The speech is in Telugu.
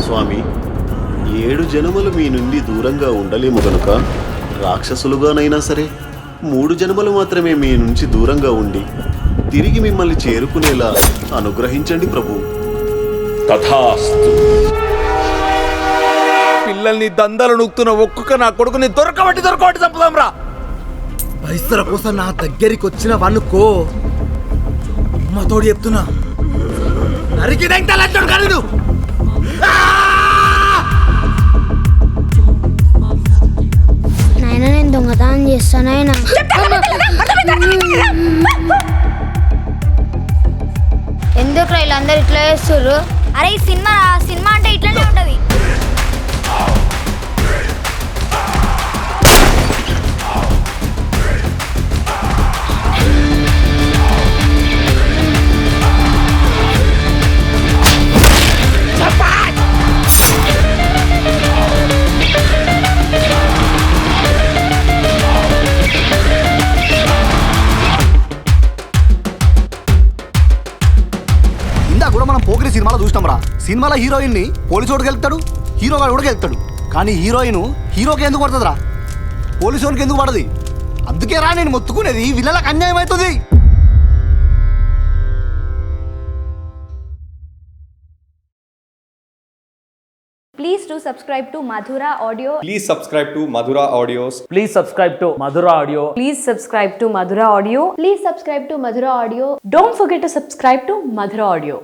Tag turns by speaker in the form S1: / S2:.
S1: స్వామి, 7 జన్మలు మీ నుండి దూరంగా ఉండలేము గనుక రాక్షసులుగానైనా సరే 3 జన్మలు మాత్రమే మీ నుంచి దూరంగా ఉండి తిరిగి మిమ్మల్ని చేరుకునేలా అనుగ్రహించండి ప్రభు.
S2: తథాస్తు.
S3: పిల్లల్ని దందాలు నూకుతున్న ఒక్కొక్క నా కొడుకుని దొరకబట్టి చంపుదాం రా.
S4: పైసల కోసం నా దగ్గరికి వచ్చిన వనుకో అమ్మతోడు చెప్తున్నా, నరికి కాదు.
S5: నాయన నేను దొంగతనం చేస్తానైనా. ఎందుకు వీళ్ళందరూ ఇట్లా చేస్తుర్రు?
S6: అరే ఈ సినిమా అంటే ఇట్లనే ఉంటది.
S4: పోకిరి సినిమాలో చూసినాం రా. సినిమాలో హీరోయిన్ ని పోలీసోడు గెలుతాడు, హీరోగాడు కూడా గెలుతాడు. కానీ హీరోయిన్ హీరోకి ఎందుకు పడుతుంది రా, పోలీసోనికి ఎందుకు పడది? అందుకే రా నేను మొత్తుకునేది, వీళ్ళకి అన్యాయం అవుతుంది.
S6: Please do subscribe to Madhura Audio.
S2: Please subscribe to Madhura Audios.
S7: Please subscribe to Madhura Audio.
S6: Please subscribe to Madhura Audio. Please subscribe to Madhura Audio.
S8: Don't forget to subscribe to Madhura Audio.